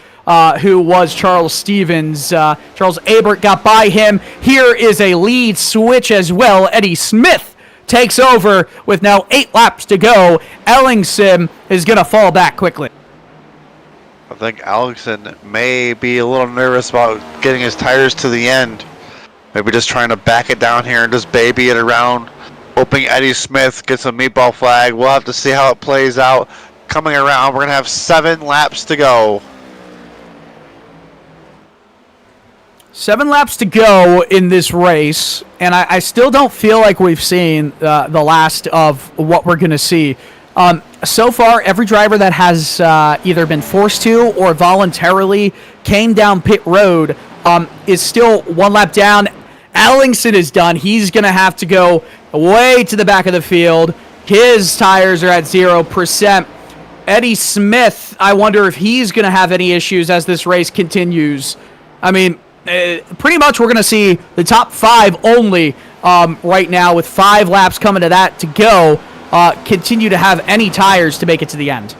who was Charles Stevens. Charles Abert got by him. Here is a lead switch as well. Eddie Smith takes over with now 8 laps to go. Ellingson is going to fall back quickly. I think Ellingson may be a little nervous about getting his tires to the end. Maybe just trying to back it down here and just baby it around. Hoping Eddie Smith gets a meatball flag. We'll have to see how it plays out. Coming around, we're going to have 7 laps to go. 7 laps to go in this race, and I still don't feel like we've seen the last of what we're going to see. So far, every driver that has either been forced to or voluntarily came down pit road is still 1 lap down. Ellingson is done. He's going to have to go way to the back of the field. His tires are at 0%. Eddie Smith, I wonder if he's going to have any issues as this race continues. I mean, pretty much we're going to see the top 5 only right now with 5 laps coming to that to go. Continue to have any tires to make it to the end.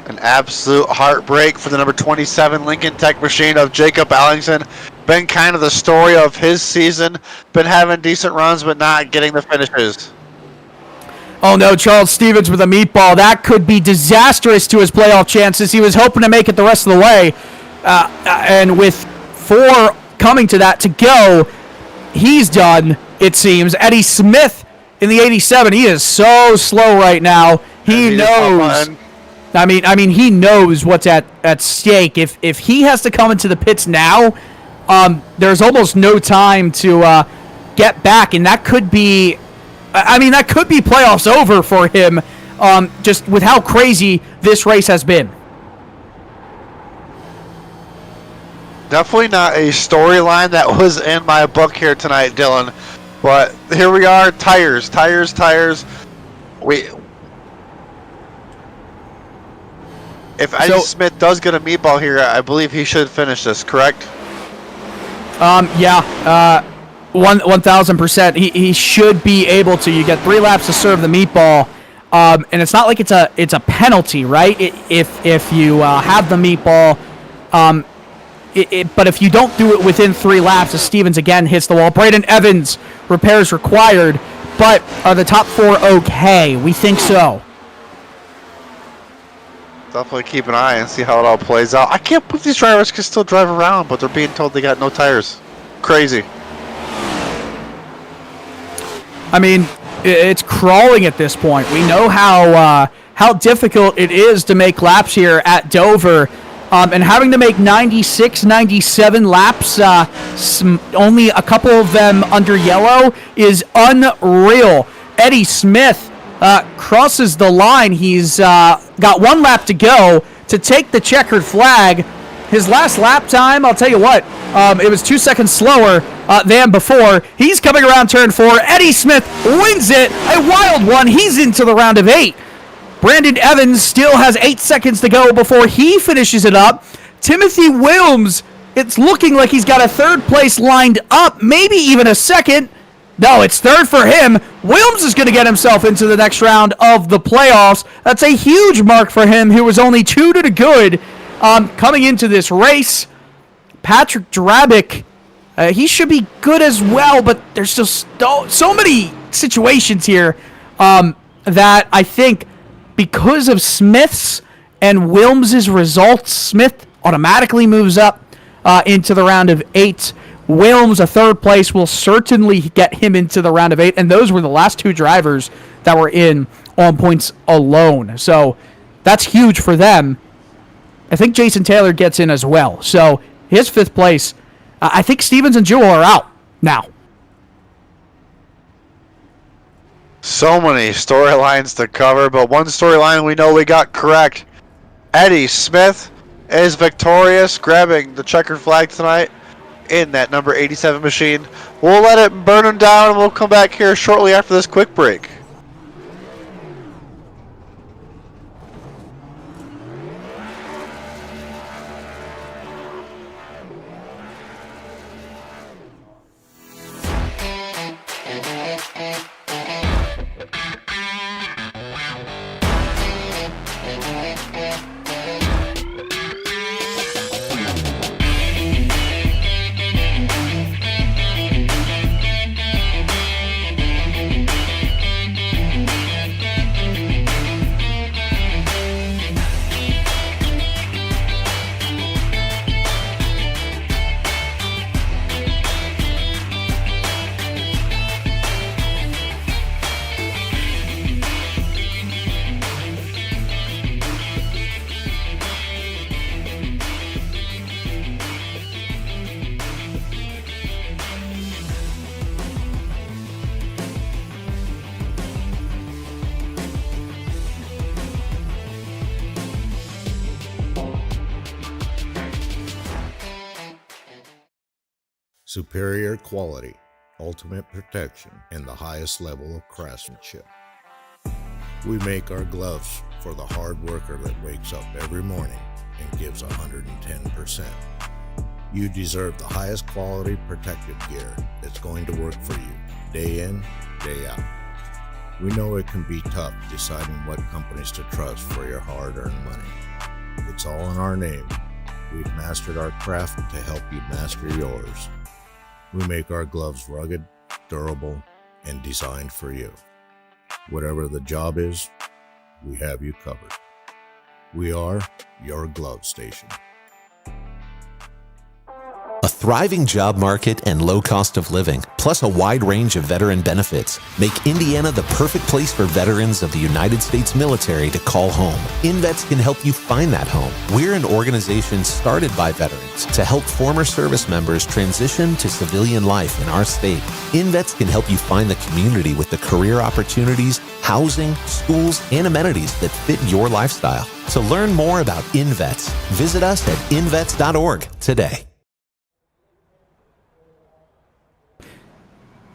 An absolute heartbreak for the number 27 Lincoln Tech machine of Jacob Ellingson. Been kind of the story of his season. Been having decent runs, but not getting the finishes. Oh no, Charles Stevens with a meatball. That could be disastrous to his playoff chances. He was hoping to make it the rest of the way. And with 4 coming to that to go, he's done, it seems. Eddie Smith in the 87, he is so slow right now. He knows. I mean, he knows what's at stake. If he has to come into the pits now, there's almost no time to get back, and that could be, that could be playoffs over for him, just with how crazy this race has been. Definitely not a storyline that was in my book here tonight, Dylan. But here we are, tires. If Eddie Smith does get a meatball here, I believe he should finish this, correct? 1,000%. He should be able to. You get 3 laps to serve the meatball, and it's not like it's a penalty, right? If you have the meatball, but if you don't do it within 3 laps, as Stevens again hits the wall. Braden Evans, repairs required, but are the top 4 okay? We think so. Definitely keep an eye and see how it all plays out. I can't believe these drivers can still drive around, but they're being told they got no tires. Crazy. I mean, it's crawling at this point. We know how difficult it is to make laps here at Dover. And having to make 96, 97 laps, only a couple of them under yellow, is unreal. Eddie Smith crosses the line. He's got 1 lap to go to take the checkered flag. His last lap time, I'll tell you what, it was 2 seconds slower than before. He's coming around turn 4. Eddie Smith wins it. A wild one. He's into the round of 8. Brandon Evans still has 8 seconds to go before he finishes it up. Timothy Wilms, it's looking like he's got a 3rd place lined up, maybe even a 2nd. No, it's 3rd for him. Wilms is going to get himself into the next round of the playoffs. That's a huge mark for him, who was only 2 to the good coming into this race. Patrick Drabick, he should be good as well, but there's just so many situations here that I think, because of Smith's and Wilms's results, Smith automatically moves up into the round of 8. Wilms, a 3rd place, will certainly get him into the round of 8. And those were the last 2 drivers that were in on points alone. So that's huge for them. I think Jason Taylor gets in as well. So his 5th place I think Stevens and Jewell are out now. So many storylines to cover, but one storyline we know we got correct. Eddie Smith is victorious, grabbing the checkered flag tonight in that number 87 machine. We'll let it burn him down, and we'll come back here shortly after this quick break. Superior quality, ultimate protection, and the highest level of craftsmanship. We make our gloves for the hard worker that wakes up every morning and gives 110%. You deserve the highest quality protective gear that's going to work for you, day in, day out. We know it can be tough deciding what companies to trust for your hard-earned money. It's all in our name. We've mastered our craft to help you master yours. We make our gloves rugged, durable, and designed for you. Whatever the job is, we have you covered. We are your glove station. A thriving job market and low cost of living, plus a wide range of veteran benefits, make Indiana the perfect place for veterans of the United States military to call home. InVets can help you find that home. We're an organization started by veterans to help former service members transition to civilian life in our state. InVets can help you find the community with the career opportunities, housing, schools, and amenities that fit your lifestyle. To learn more about InVets, visit us at invets.org today.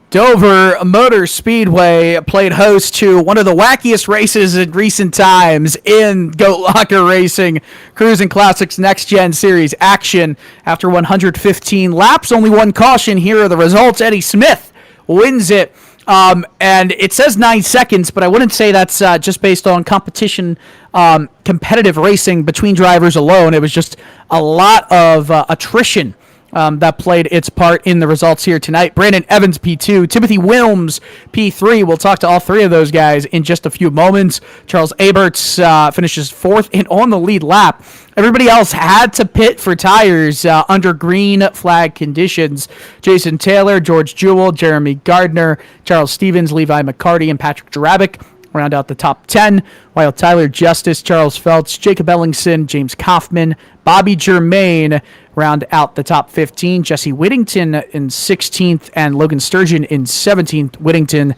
Dover Motor Speedway played host to one of the wackiest races in recent times in GoatLocker Racing. Cruisin Classics Next Gen Series action. After 115 laps, only one caution. Here are the results. Eddie Smith wins it. And it says 9 seconds, but I wouldn't say that's just based on competition, competitive racing between drivers alone. It was just a lot of attrition that played its part in the results here tonight. Brandon Evans, P2. Timothy Wilms, P3. We'll talk to all three of those guys in just a few moments. Charles Aberts finishes fourth and on the lead lap. Everybody else had to pit for tires under green flag conditions. Jason Taylor, George Jewell, Jeremy Gardner, Charles Stevens, Levi McCarty, and Patrick Jarabic round out the top 10, while Tyler Justice, Charles Feltz, Jacob Ellingson, James Kaufman, Bobby Germain round out the top 15. Jesse Whittington in 16th and Logan Sturgeon in 17th. Whittington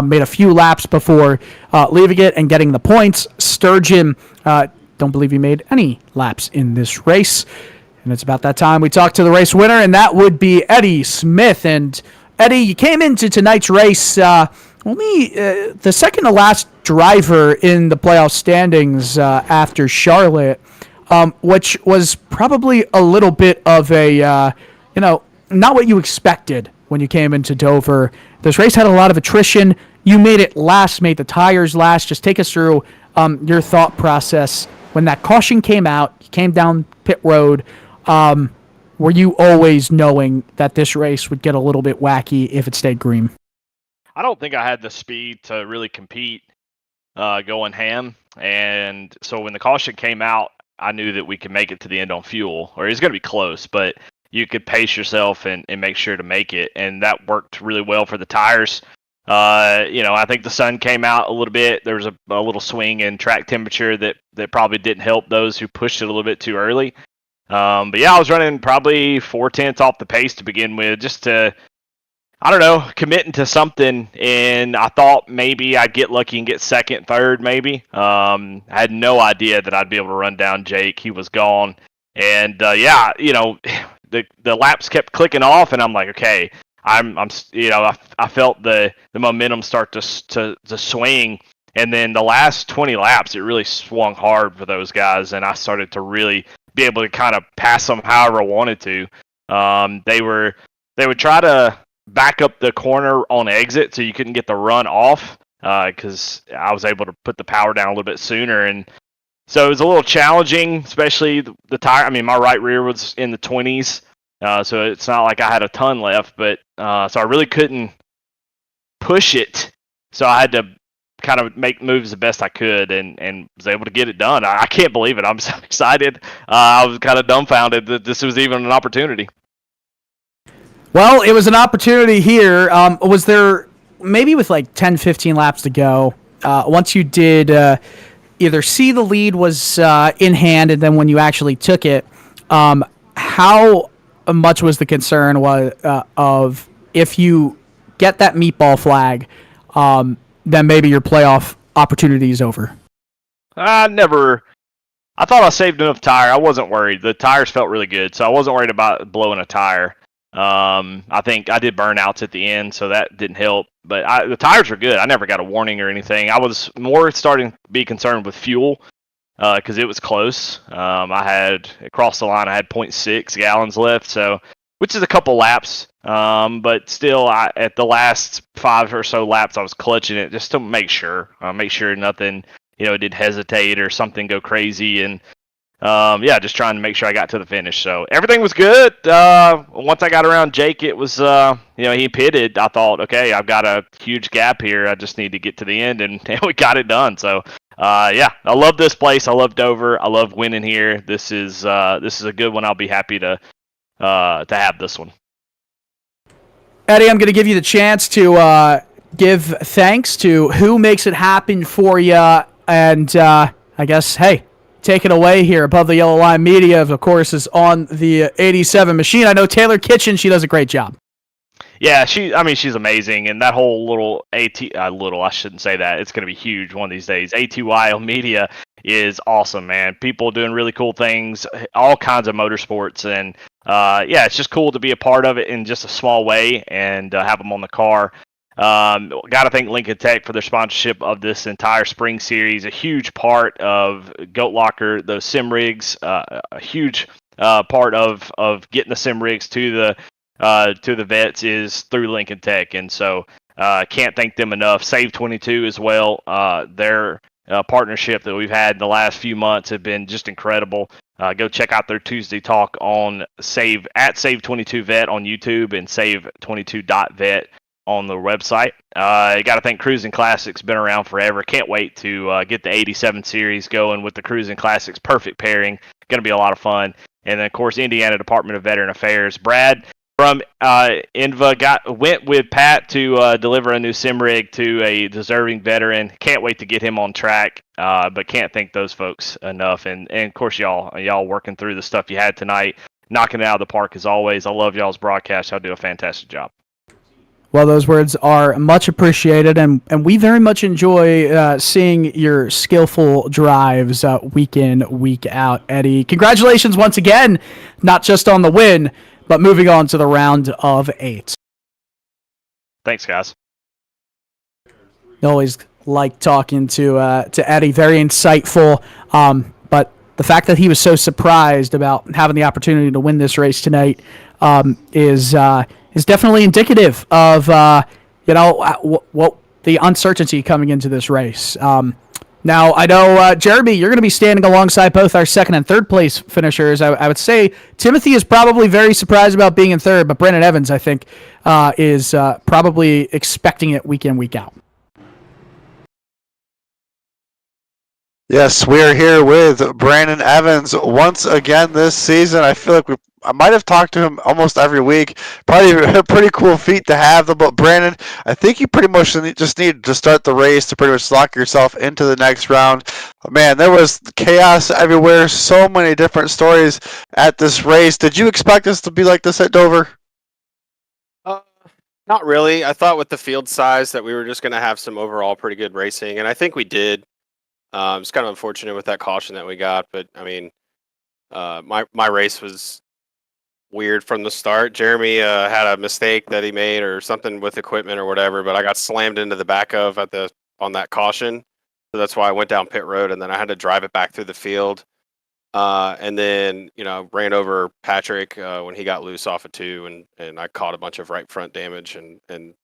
made a few laps before leaving it and getting the points. Sturgeon, don't believe he made any laps in this race. And it's about that time we talk to the race winner, and that would be Eddie Smith. And Eddie, you came into tonight's race only the second to last driver in the playoff standings after Charlotte, which was probably a little bit of a, not what you expected when you came into Dover. This race had a lot of attrition. You made it last, made the tires last. Just take us through your thought process. When that caution came out, you came down pit road, were you always knowing that this race would get a little bit wacky if it stayed green? I don't think I had the speed to really compete going ham. And so when the caution came out, I knew that we could make it to the end on fuel, or it's going to be close, but you could pace yourself and make sure to make it. And that worked really well for the tires. I think the sun came out a little bit. There was a little swing in track temperature that probably didn't help those who pushed it a little bit too early. But yeah, I was running probably 4/10 off the pace to begin with, just to, I don't know, committing to something. And I thought maybe I'd get lucky and get second, third, maybe. I had no idea that I'd be able to run down Jake. He was gone. And yeah, the laps kept clicking off, and I'm like, okay, I felt the momentum start to swing. And then the last 20 laps, it really swung hard for those guys, and I started to really be able to kind of pass them however I wanted to. They would try to back up the corner on exit so you couldn't get the run off, because I was able to put the power down a little bit sooner, and so it was a little challenging, especially the tire. I mean, my right rear was in the 20s, so it's not like I had a ton left, but so I really couldn't push it, so I had to kind of make moves the best I could, and was able to get it done. I can't believe it. I'm so excited. I was kind of dumbfounded that this was even an opportunity. Well, it was an opportunity here. Was there, maybe with like 10, 15 laps to go, once you did either see the lead was in hand, and then when you actually took it, how much was the concern of if you get that meatball flag, then maybe your playoff opportunity is over? I thought I saved enough tire. I wasn't worried. The tires felt really good, so I wasn't worried about blowing a tire. I think I did burnouts at the end, so that didn't help. But the tires were good. I never got a warning or anything. I was more starting to be concerned with fuel, because it was close. I had across the line, I had 0.6 gallons left, so which is a couple laps. But still, at the last 5 or so laps, I was clutching it just to make sure nothing, did hesitate or something go crazy, and yeah, just trying to make sure I got to the finish. So everything was good. Once I got around Jake, it was, he pitted. I thought, okay, I've got a huge gap here. I just need to get to the end, and we got it done. So, yeah, I love this place. I love Dover. I love winning here. This is a good one. I'll be happy to have this one. Eddie, I'm going to give you the chance to give thanks to who makes it happen for you, and I guess, hey, take it away here. Above the Yellow Line Media, of course, is on the 87 machine. I know Taylor Kitchen, she does a great job. Yeah, she's amazing, and that whole little I shouldn't say that. It's going to be huge one of these days. ATYL Media is awesome, man. People doing really cool things, all kinds of motorsports, and yeah, it's just cool to be a part of it in just a small way and have them on the car. Got to thank Lincoln Tech for their sponsorship of this entire spring series. A huge part of GoatLocker, those sim rigs, a huge part of getting the sim rigs to the vets is through Lincoln Tech, and so can't thank them enough. Save 22 as well. Their partnership that we've had in the last few months have been just incredible. Go check out their Tuesday talk on Save 22 Vet on YouTube and save22.vet on the website. You got to thank Cruisin Classics, been around forever. Can't wait to get the 87 series going with the Cruisin Classics. Perfect pairing. Going to be a lot of fun. And then, of course, Indiana Department of Veteran Affairs. Brad from INVA went with Pat to deliver a new sim rig to a deserving veteran. Can't wait to get him on track, but can't thank those folks enough. And of course, y'all working through the stuff you had tonight, knocking it out of the park as always. I love y'all's broadcast. Y'all do a fantastic job. Well, those words are much appreciated, and we very much enjoy seeing your skillful drives week in, week out, Eddie. Congratulations once again, not just on the win, but moving on to the round of 8. Thanks, guys. Always like talking to Eddie, very insightful, but the fact that he was so surprised about having the opportunity to win this race tonight is definitely indicative of what the uncertainty coming into this race. Now, I know, Jeremy, you're going to be standing alongside both our second and third place finishers. I would say Timothy is probably very surprised about being in third, but Brandon Evans, I think, is probably expecting it week in, week out. Yes, we are here with Brandon Evans once again this season. I feel like I might have talked to him almost every week. Probably a pretty cool feat to have, though. But Brandon, I think you pretty much just needed to start the race to pretty much lock yourself into the next round. Man, there was chaos everywhere. So many different stories at this race. Did you expect us to be like this at Dover? Uh, Not really. I thought with the field size that we were just going to have some overall pretty good racing, and I think we did. It's kind of unfortunate with that caution that we got, but I mean, my race was weird from the start. Jeremy had a mistake that he made or something with equipment or whatever, but I got slammed into the back of on that caution, so that's why I went down pit road, and then I had to drive it back through the field, and then ran over Patrick when he got loose off of two, and I caught a bunch of right front damage, and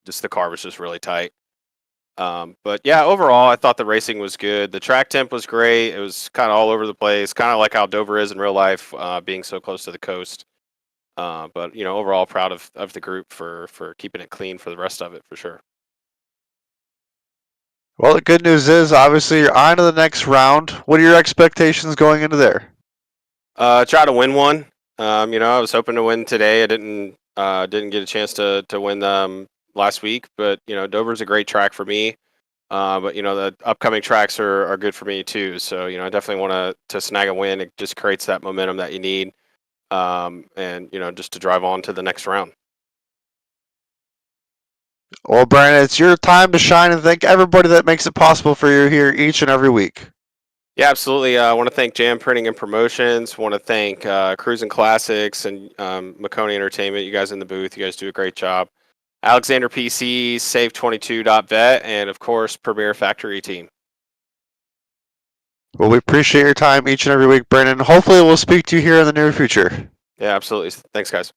just the car was just really tight. But yeah, overall, I thought the racing was good. The track temp was great. It was kind of all over the place, kind of like how Dover is in real life, being so close to the coast. But overall, proud of the group for keeping it clean for the rest of it for sure. Well, the good news is obviously you're on to the next round. What are your expectations going into there? Try to win one. I was hoping to win today. I didn't get a chance to win last week, but Dover's a great track for me. But the upcoming tracks are good for me too. So I definitely want to snag a win. It just creates that momentum that you need, and just to drive on to the next round. Well, Brandon, it's your time to shine, and thank everybody that makes it possible for you here each and every week. Yeah, absolutely. I want to thank Jam Printing and Promotions. Want to thank Cruisin Classics and Maconi Entertainment. You guys in the booth, you guys do a great job. Alexander PC, Save22.vet, and of course, Premier Factory Team. Well, we appreciate your time each and every week, Brandon. Hopefully, we'll speak to you here in the near future. Yeah, absolutely. Thanks, guys.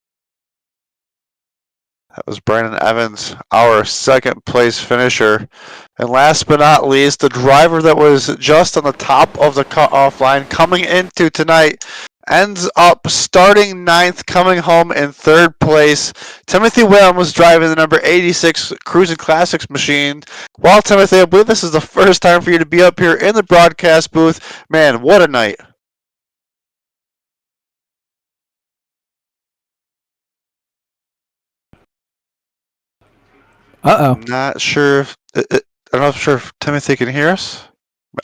That was Brandon Evans, our second place finisher. And last but not least, the driver that was just on the top of the cutoff line coming into tonight ends up starting ninth, coming home in third place. Timothy Wilms was driving the number 86 Cruisin Classics machine. Well, Timothy, I believe this is the first time for you to be up here in the broadcast booth. Man, what a night. Uh-oh. Not sure. I'm not sure if Timothy can hear us.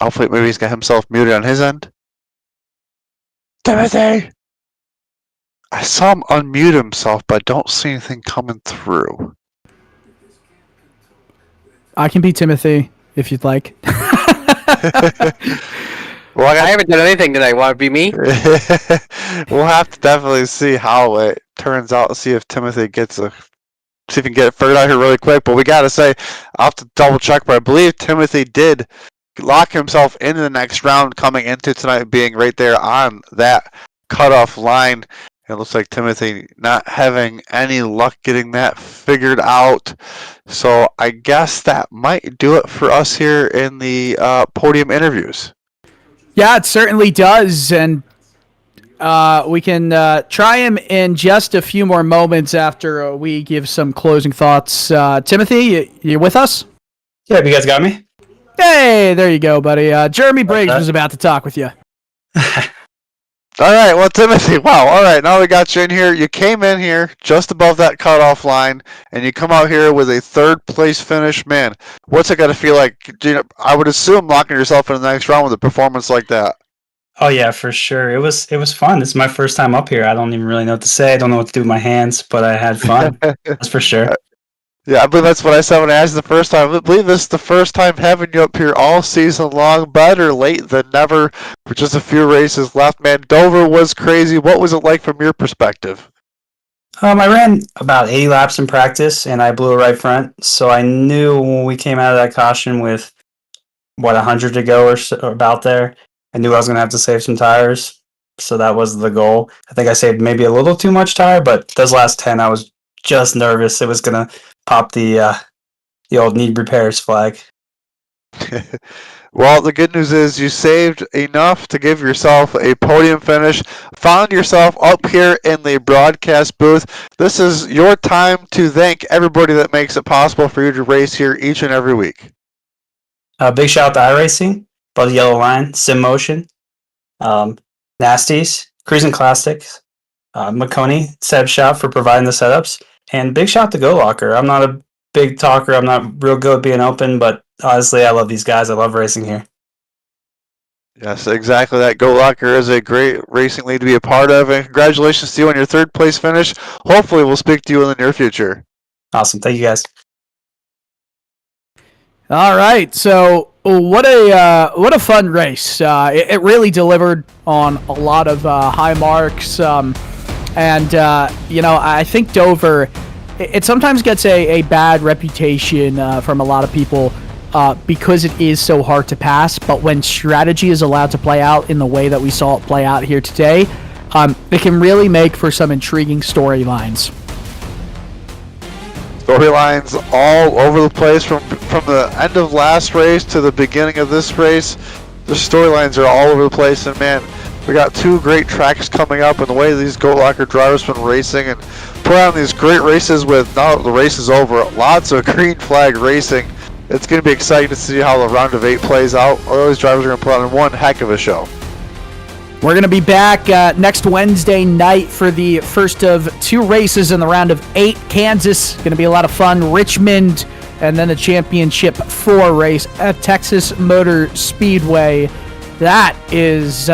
Hopefully, maybe he's got himself muted on his end. Timothy! I saw him unmute himself, but I don't see anything coming through. I can be Timothy if you'd like. Well, I haven't done anything today. Want to be me? We'll have to definitely see how it turns out. See if Timothy see if he can get it figured out here really quick. But we got to say, I'll have to double check, but I believe Timothy did lock himself into the next round coming into tonight, being right there on that cutoff line. It looks like Timothy not having any luck getting that figured out. So I guess that might do it for us here in the podium interviews. Yeah, it certainly does, and we can try him in just a few more moments after we give some closing thoughts. Timothy, you with us? Yeah, you guys got me? Hey, there you go, buddy. Jeremy Briggs was about to talk with you. All right, well, Timothy, wow, all right, now we got you in here. You came in here just above that cutoff line, and you come out here with a third-place finish. Man, what's it got to feel like? I would assume locking yourself in the next round with a performance like that. Oh yeah, for sure. It was fun. This is my first time up here. I don't even really know what to say. I don't know what to do with my hands, but I had fun. That's for sure. Yeah, I believe that's what I said when I asked you the first time. I believe this is the first time having you up here all season long. Better late than never. With just a few races left, man. Dover was crazy. What was it like from your perspective? I ran about 80 laps in practice, and I blew a right front. So I knew when we came out of that caution with 100 to go or so, about there, I knew I was going to have to save some tires. So that was the goal. I think I saved maybe a little too much tire, but those last 10, I was just nervous it was going to pop the old need repairs flag. Well, the good news is you saved enough to give yourself a podium finish. Found yourself up here in the broadcast booth. This is your time to thank everybody that makes it possible for you to race here each and every week. Big shout out to iRacing. above the yellow line, Sim Motion, Nasties, Cruisin Classics, Maconi, Seb Shop for providing the setups, and big shout to GoatLocker. I'm not a big talker. I'm not real good at being open, but honestly, I love these guys. I love racing here. Yes, exactly that. GoatLocker is a great racing league to be a part of, and congratulations to you on your third place finish. Hopefully, we'll speak to you in the near future. Awesome. Thank you, guys. All right, so what a fun race. It really delivered on a lot of high marks, and I think Dover, it sometimes gets a bad reputation from a lot of people because it is so hard to pass. But when strategy is allowed to play out in the way that we saw it play out here today, it can really make for some intriguing storylines. Storylines all over the place from the end of last race to the beginning of this race. The storylines are all over the place, and man, we got two great tracks coming up, and the way these GoatLocker drivers have been racing and put on these great races with, now the race is over, lots of green flag racing. It's going to be exciting to see how the round of 8 plays out. All these drivers are going to put on one heck of a show. We're going to be back next Wednesday night for the first of 2 races in the round of 8. Kansas, going to be a lot of fun. Richmond, and then the Championship 4 race at Texas Motor Speedway. That is,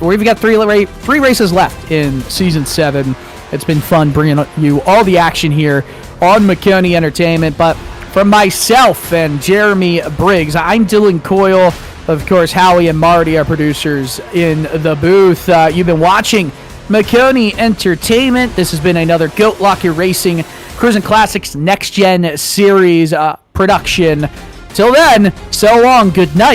we've got 3 races left in Season 7. It's been fun bringing you all the action here on Maconi Entertainment. But from myself and Jeremy Briggs, I'm Dylan Coyle. Of course, Howie and Marty are producers in the booth. You've been watching Maconi Entertainment. This has been another GoatLocker Racing Cruisin Classics Next Gen Series production. Till then, so long, good night.